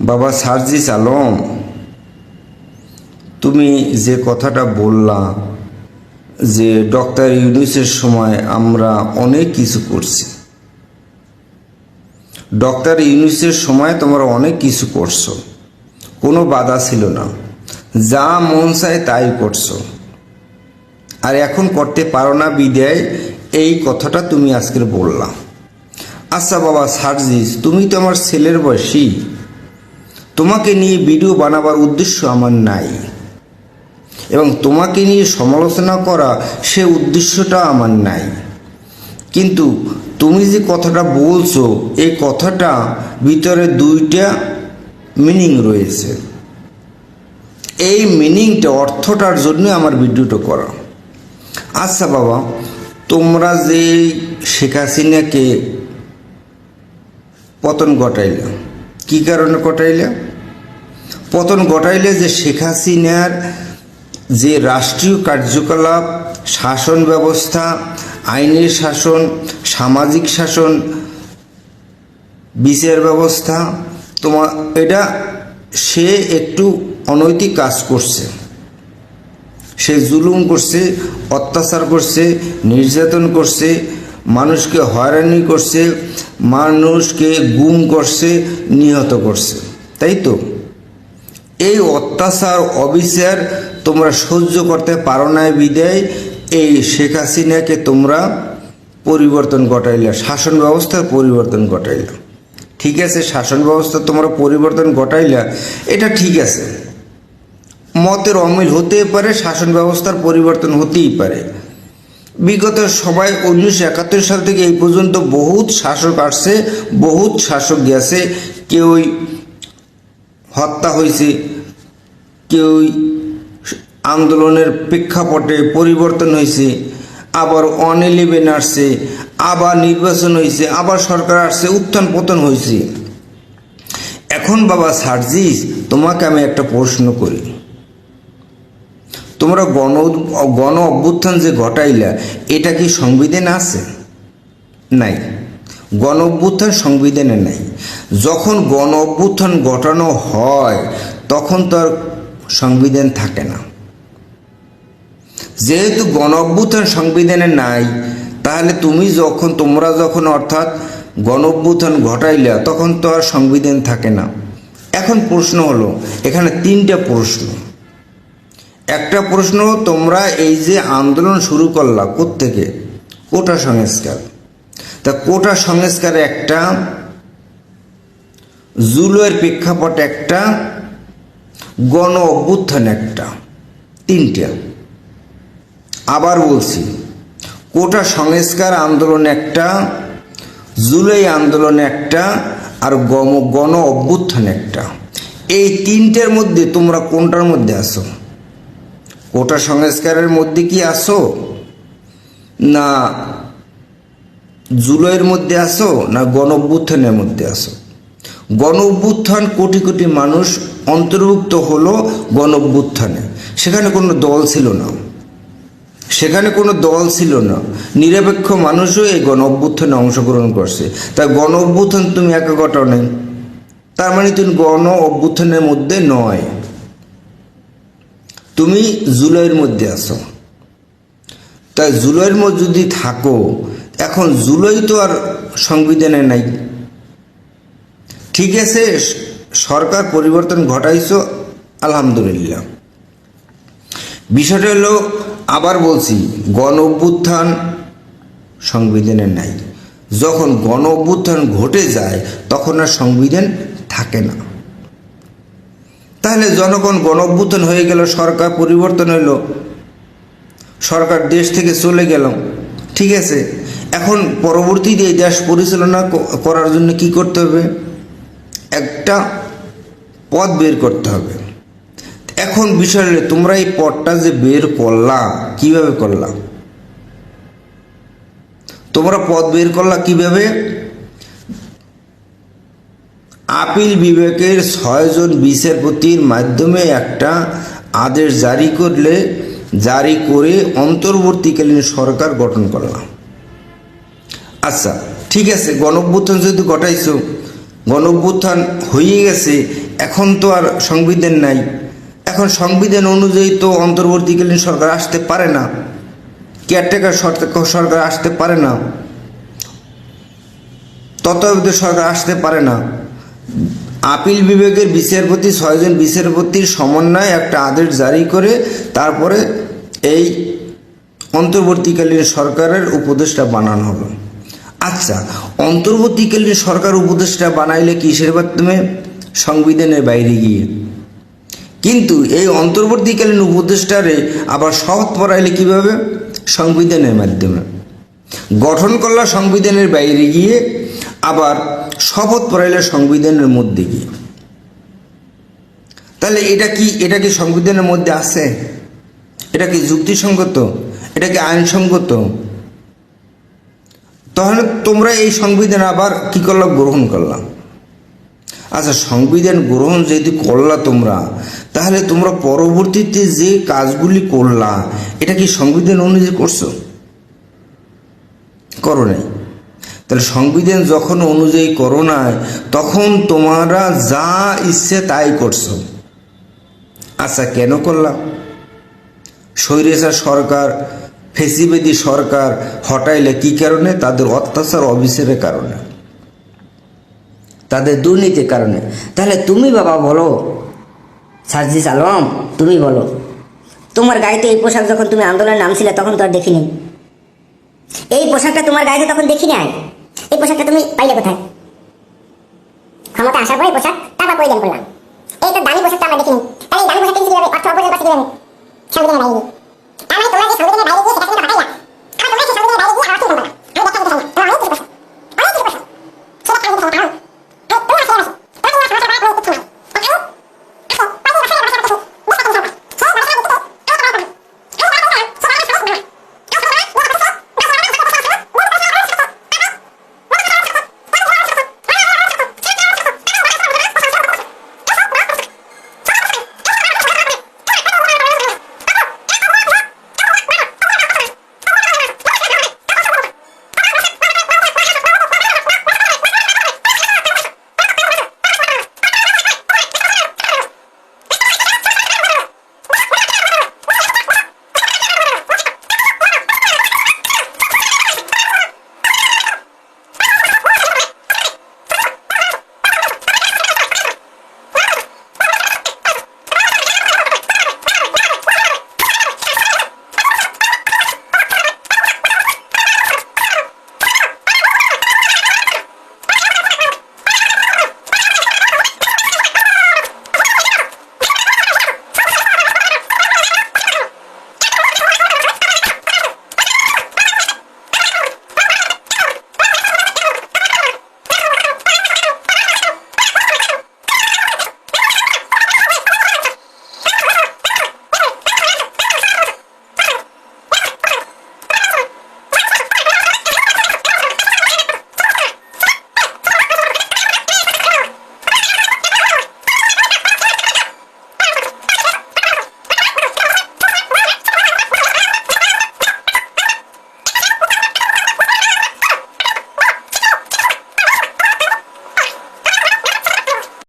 বাবা সার্জিস আলম, তুমি যে কথাটা বললা যে ডক্টর ইউনূসের সময় আমরা অনেক কিছু করছি, ডক্টর ইউনূসের সময় তোমরা অনেক কিছু করছো, কোনো বাধা ছিল না, যা মন চায় তাই করছো, আর এখন করতে পারো না বিদায় এই কথাটা তুমি আজকের বললা। আচ্ছা বাবা সার্জিস, তুমি তো আমার ছেলের বয়সী, তোমাকে নিয়ে ভিডিও বানাবার উদ্দেশ্য আমার নাই, এবং তোমাকে নিয়ে সমালোচনা করা সে উদ্দেশ্যটা আমার নাই। কিন্তু তুমি যে কথাটা বলছো এই কথাটা ভিতরে দুইটা মিনিং রয়েছে। এই মিনিংটা অর্থটার জন্য আমার ভিডিওটা করা। আচ্ছা বাবা, তোমরা যে শেখ হাসিনাকে পতন ঘটাইলে, কি কারণে ঘটাইলে? পতন ঘটাইলে যে শেখ হাসিনার যে রাষ্ট্রীয় কার্যকলাপ, শাসন ব্যবস্থা, আইনের শাসন, সামাজিক শাসন, বিচার ব্যবস্থা, তোমার এটা সে একটু অনৈতিক কাজ করছে, সে জুলুম করছে, অত্যাচার করছে, নির্যাতন করছে, মানুষকে হয়রানি করছে, মানুষকে গুম করছে, নিহত করছে, তাই তো? এই অত্যাচার অবিচার তোমরা সহ্য করতে পারো না বিদায় এই শেখ হাসিনাকে তোমরা পরিবর্তন ঘটাইলে, শাসন ব্যবস্থার পরিবর্তন ঘটাইলে। ঠিক আছে, শাসন ব্যবস্থা তোমরা পরিবর্তন ঘটাইলে, এটা ঠিক আছে, মতের অমিল হতেই পারে, শাসন ব্যবস্থার পরিবর্তন হতেই পারে। বিগত সবাই 1971 সাল থেকে এই পর্যন্ত বহুত শাসক আসছে, বহুত শাসক গেছে, কেউ হত্যা হয়েছে, কেউ আন্দোলনের প্রেক্ষাপটে পরিবর্তন হয়েছে, আবার 111 আসছে, আবার নির্বাচন হয়েছে, আবার সরকার আসছে, উত্থান পতন হয়েছে। এখন বাবা সার্জিস, তোমাকে আমি একটা প্রশ্ন করি, তোমরা গণ অভ্যুত্থান যে ঘটাইলা এটা কি সংবিধানে আছে? নাই, গণ অভ্যুত্থান সংবিধানে নাই। যখন গণ অভ্যুত্থান ঘটানো হয় তখন তো আর সংবিধান থাকে না। যেহেতু গণ অভ্যুত্থান সংবিধানে নাই, তাহলে তোমরা যখন অর্থাৎ গণ অভ্যুত্থান ঘটাইলা তখন তো আর সংবিধান থাকে না। এখন প্রশ্ন হলো, এখানে তিনটা প্রশ্ন। একটা প্রশ্ন, তোমরা এই যে আন্দোলন শুরু করলা কোত্থেকে? কোটা সংস্কার। তা কোটা সংস্কারে একটা, জুলুয়ের প্রেক্ষাপট একটা, গণ অভ্যুত্থান একটা, তিনটা। আবার বলছি, কোটা সংস্কার আন্দোলন একটা, জুলাই আন্দোলন একটা, আর গণ অভ্যুত্থান একটা। এই তিনটার মধ্যে তোমরা কোনটার মধ্যে আছো? কোটা সংস্কারের মধ্যে কি আসো, না জুলাইয়ের মধ্যে আসো, না গণ অভ্যুত্থানের মধ্যে আসো? গণ অভ্যুত্থান কোটি কোটি মানুষ অন্তর্ভুক্ত হলো গণ অভ্যুত্থানে। সেখানে কোনো দল ছিল না, সেখানে কোনো দল ছিল না, নিরপেক্ষ মানুষও এই গণ অভ্যুত্থানে অংশগ্রহণ করছে। তাই গণ অভ্যুত্থান তুমি একা ঘটাও নাই, তার মানে তুমি গণ অভ্যুত্থানের মধ্যে নয়, তুমি জুলাইয়ের মধ্যে আছো। তাই জুলাইয়ের মধ্যে যদি থাকো, এখন জুলাই তো আর সংবিধানে নাই। ঠিক আছে, সরকার পরিবর্তন ঘটাইছো, আলহামদুলিল্লাহ। বিষয়টা হলো, আবার বলছি, গণ অভ্যুত্থান সংবিধানে নাই। যখন গণ অভ্যুত্থান ঘটে যায় তখন আর সংবিধান থাকে না। তাহলে জনগণ গণ অভ্যুত্থান হয়ে গেল, সরকার পরিবর্তন হলো, সরকার দেশ থেকে চলে গেল, ঠিক আছে। এখন পরবর্তীতে এই দেশ পরিচালনা করার জন্য কি করতে হবে? একটা পথ বের করতে হবে। এখন বিষয় হলো, তোমরা এই পথটা যে বের করলা, কিভাবে করলা? তোমরা পথ বের করলা কিভাবে? আপিল বিভাগের 6 জন বিচারপতির মাধ্যমে একটা আদেশ জারি করে অন্তর্বর্তীকালীন সরকার গঠন করলাম। আচ্ছা ঠিক আছে, গণ অভ্যুত্থান যেহেতু ঘটাইছো, গণঅভ্যুত্থান হয়ে গেছে, এখন তো আর সংবিধান নাই। এখন সংবিধান অনুযায়ী তো অন্তর্বর্তীকালীন সরকার আসতে পারে না, কেয়ারটেকার সরকার আসতে পারে না, তত্ত্বাবধায়ক সরকার আসতে পারে না। আপিল বিভাগের বিচারপতি 6 জন বিচারপতির সমন্বয়ে একটা আদেশ জারি করে তারপরে এই অন্তর্বর্তীকালীন সরকারের উপদেষ্টা বানানো হলো। আচ্ছা, অন্তর্বর্তীকালীন সরকার উপদেষ্টা বানাইলে কিসের মাধ্যমে? সংবিধানের বাইরে গিয়ে। কিন্তু এই অন্তর্বর্তীকালীন উপদেষ্টারে আবার শপথ পড়াইলে কিভাবে? সংবিধানের মাধ্যমে। গঠন করলা সংবিধানের বাইরে গিয়ে, আবার শপথ পড়াইলে সংবিধানের মধ্যে গিয়ে। তাহলে এটা কি সংবিধানের মধ্যে আছে? এটা কি যুক্তিসঙ্গত? এটা কি আইনসঙ্গত? তাহলে তোমরা এই সংবিধান আবার কি করলাম? গ্রহণ করলাম। আচ্ছা, সংবিধান গ্রহণ যেহেতু করলা তোমরা, তাহলে তোমরা পরবর্তীতে যে কাজগুলি করলা এটা কি সংবিধান অনুযায়ী করছো? করো নাই। তাহলে সংবিধান যখন অনুযায়ী করো নাই, তখন তোমরা যা ইচ্ছে তাই করছো। আচ্ছা, কেন করলাম? স্বৈরাচার সরকার, ফেসিবাদী সরকার হটাইলে কি কারণে? তাদের অত্যাচার অবিচারের কারণে, তাদের দুর্নীতির কারণে। তাহলে তুমি বাবা বলো, সার্জিস আলম, তুমি বলো, তোমার গাড়িতে এই পোশাক যখন তুমি আন্দোলনে নামছিলে তখন তো আর দেখিনি। এই পোশাকটা তোমার গাড়িতে তখন দেখি নাই। এই পোশাকটা তুমি পাইলে কোথায়? ক্ষমতা আসার পরে পোশাক তারপর পরিধান করলাম। এই তো দামি পোশাকটা আমরা দেখিনি। তাহলে এই দামি পোশাকটা কিভাবে অর্থ অপরিহার করছে কিভাবে? সংবিধানের বাইরে। তার মানে তোমরা যে সংবিধানের বাইরে